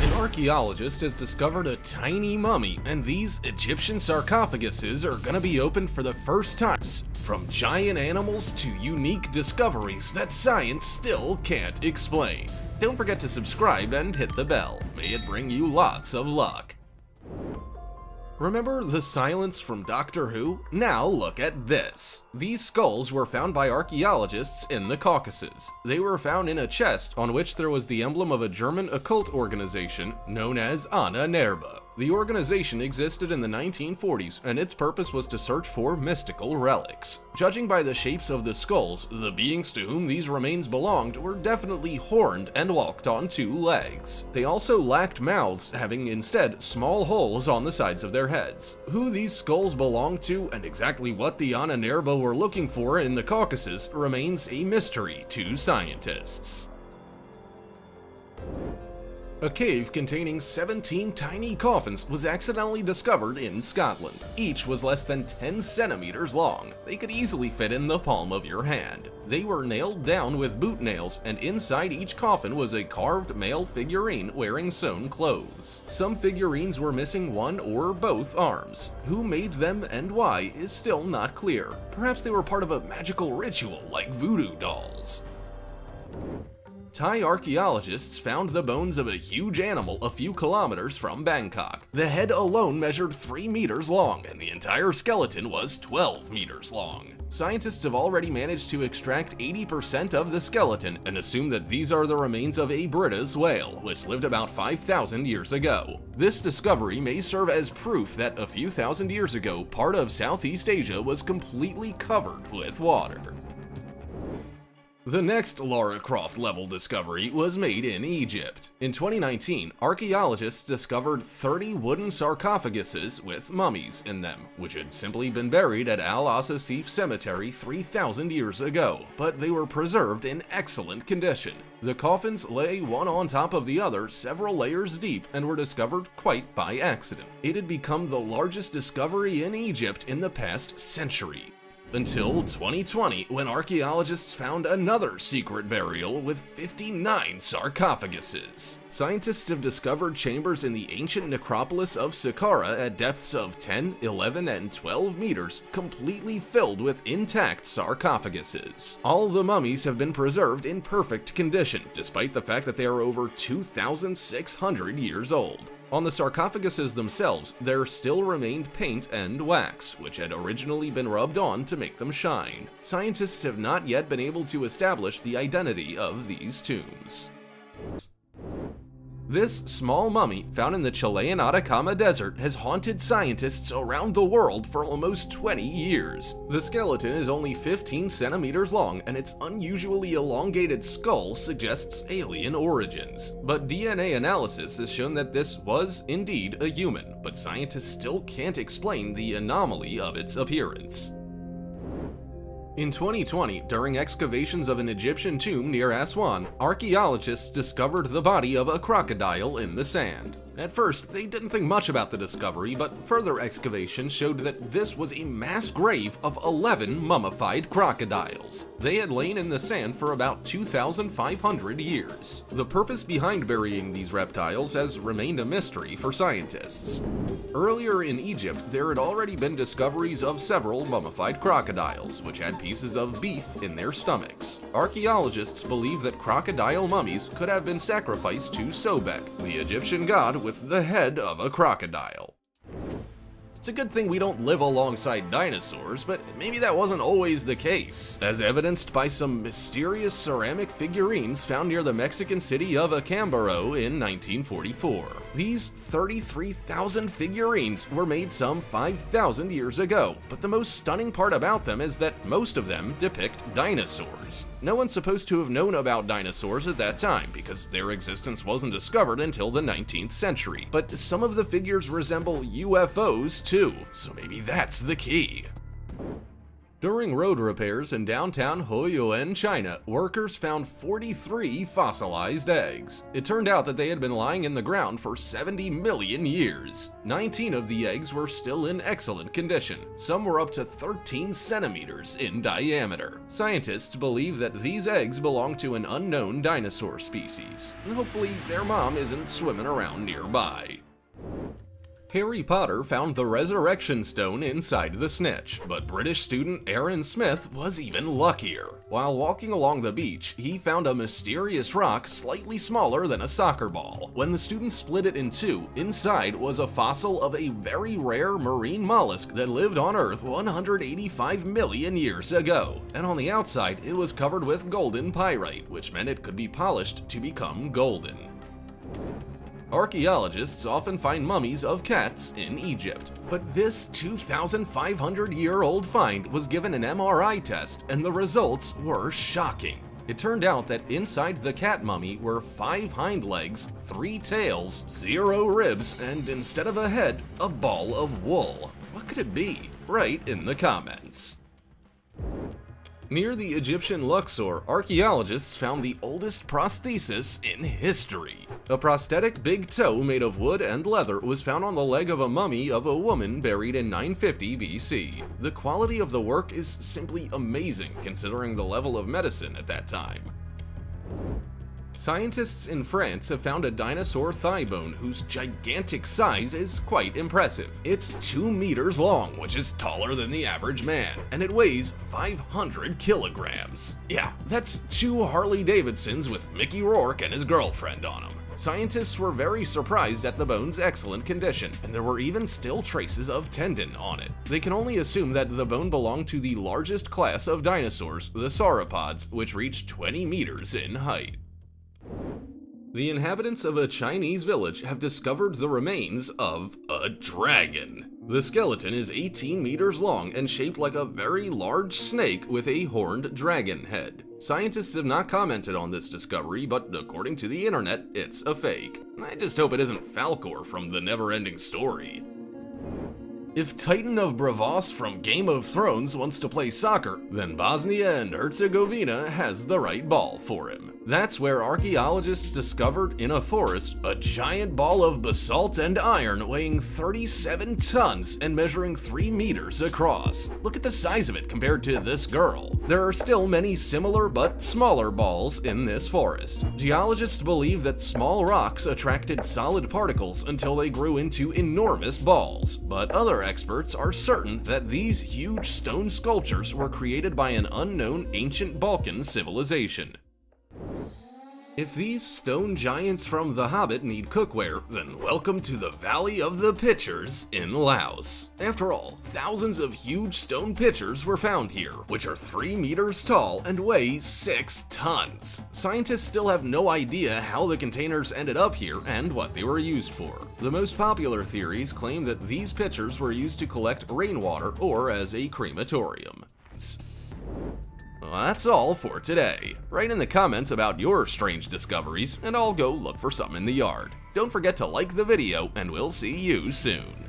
An archaeologist has discovered a tiny mummy, and these Egyptian sarcophaguses are gonna be opened for the first time. From giant animals to unique discoveries that science still can't explain. Don't forget to subscribe and hit the bell. May it bring you lots of luck. Remember the silence from Doctor Who? Now look at this. These skulls were found by archaeologists in the Caucasus. They were found in a chest on which there was the emblem of a German occult organization known as Anna Nerba. The organization existed in the 1940s, and its purpose was to search for mystical relics. Judging by the shapes of the skulls, the beings to whom these remains belonged were definitely horned and walked on two legs. They also lacked mouths, having instead small holes on the sides of their heads. Who these skulls belonged to and exactly what the Anna Nerba were looking for in the Caucasus remains a mystery to scientists. A cave containing 17 tiny coffins was accidentally discovered in Scotland. Each was less than 10 centimeters long. They could easily fit in the palm of your hand. They were nailed down with boot nails, and inside each coffin was a carved male figurine wearing sewn clothes. Some figurines were missing one or both arms. Who made them and why is still not clear. Perhaps they were part of a magical ritual like voodoo dolls. Thai archaeologists found the bones of a huge animal a few kilometers from Bangkok. The head alone measured 3 meters long, and the entire skeleton was 12 meters long. Scientists have already managed to extract 80% of the skeleton and assume that these are the remains of a Bryde's whale, which lived about 5,000 years ago. This discovery may serve as proof that a few thousand years ago, part of Southeast Asia was completely covered with water. The next Lara Croft level discovery was made in Egypt. In 2019, archaeologists discovered 30 wooden sarcophaguses with mummies in them, which had simply been buried at Al Asasif Cemetery 3,000 years ago, but they were preserved in excellent condition. The coffins lay one on top of the other several layers deep and were discovered quite by accident. It had become the largest discovery in Egypt in the past century. Until 2020, when archaeologists found another secret burial with 59 sarcophaguses. Scientists have discovered chambers in the ancient necropolis of Saqqara at depths of 10, 11, and 12 meters, completely filled with intact sarcophaguses. All the mummies have been preserved in perfect condition, despite the fact that they are over 2,600 years old. On the sarcophaguses themselves, there still remained paint and wax, which had originally been rubbed on to make them shine. Scientists have not yet been able to establish the identity of these tombs. This small mummy, found in the Chilean Atacama Desert, has haunted scientists around the world for almost 20 years. The skeleton is only 15 centimeters long, and its unusually elongated skull suggests alien origins. But DNA analysis has shown that this was indeed a human, but scientists still can't explain the anomaly of its appearance. In 2020, during excavations of an Egyptian tomb near Aswan, archaeologists discovered the body of a crocodile in the sand. At first, they didn't think much about the discovery, but further excavation showed that this was a mass grave of 11 mummified crocodiles. They had lain in the sand for about 2,500 years. The purpose behind burying these reptiles has remained a mystery for scientists. Earlier in Egypt, there had already been discoveries of several mummified crocodiles, which had pieces of beef in their stomachs. Archaeologists believe that crocodile mummies could have been sacrificed to Sobek, the Egyptian god with the head of a crocodile. It's a good thing we don't live alongside dinosaurs, but maybe that wasn't always the case, as evidenced by some mysterious ceramic figurines found near the Mexican city of Acámbaro in 1944. These 33,000 figurines were made some 5,000 years ago, but the most stunning part about them is that most of them depict dinosaurs. No one's supposed to have known about dinosaurs at that time, because their existence wasn't discovered until the 19th century, but some of the figures resemble UFOs too, so maybe that's the key. During road repairs in downtown Huiyuan, China, workers found 43 fossilized eggs. It turned out that they had been lying in the ground for 70 million years. 19 of the eggs were still in excellent condition. Some were up to 13 centimeters in diameter. Scientists believe that these eggs belong to an unknown dinosaur species, and hopefully their mom isn't swimming around nearby. Harry Potter found the Resurrection Stone inside the snitch, but British student Aaron Smith was even luckier. While walking along the beach, he found a mysterious rock slightly smaller than a soccer ball. When the student split it in two, inside was a fossil of a very rare marine mollusk that lived on Earth 185 million years ago. And on the outside, it was covered with golden pyrite, which meant it could be polished to become golden. Archaeologists often find mummies of cats in Egypt, but this 2,500-year-old find was given an MRI test and the results were shocking. It turned out that inside the cat mummy were 5 hind legs, 3 tails, 0 ribs, and instead of a head, a ball of wool. What could it be? Write in the comments. Near the Egyptian Luxor, archaeologists found the oldest prosthesis in history. A prosthetic big toe made of wood and leather was found on the leg of a mummy of a woman buried in 950 BC. The quality of the work is simply amazing considering the level of medicine at that time. Scientists in France have found a dinosaur thigh bone whose gigantic size is quite impressive. It's 2 meters long, which is taller than the average man, and it weighs 500 kilograms. Yeah, that's 2 Harley Davidsons with Mickey Rourke and his girlfriend on them. Scientists were very surprised at the bone's excellent condition, and there were even still traces of tendon on it. They can only assume that the bone belonged to the largest class of dinosaurs, the sauropods, which reached 20 meters in height. The inhabitants of a Chinese village have discovered the remains of a dragon. The skeleton is 18 meters long and shaped like a very large snake with a horned dragon head. Scientists have not commented on this discovery, but according to the internet, it's a fake. I just hope it isn't Falkor from The Neverending Story. If Titan of Bravos from Game of Thrones wants to play soccer, then Bosnia and Herzegovina has the right ball for him. That's where archaeologists discovered in a forest a giant ball of basalt and iron weighing 37 tons and measuring 3 meters across. Look at the size of it compared to this girl. There are still many similar but smaller balls in this forest. Geologists believe that small rocks attracted solid particles until they grew into enormous balls, but other experts are certain that these huge stone sculptures were created by an unknown ancient Balkan civilization. If these stone giants from The Hobbit need cookware, then welcome to the Valley of the Pitchers in Laos. After all, thousands of huge stone pitchers were found here, which are 3 meters tall and weigh 6 tons. Scientists still have no idea how the containers ended up here and what they were used for. The most popular theories claim that these pitchers were used to collect rainwater or as a crematorium. Well, that's all for today. Write in the comments about your strange discoveries, and I'll go look for some in the yard. Don't forget to like the video, and we'll see you soon.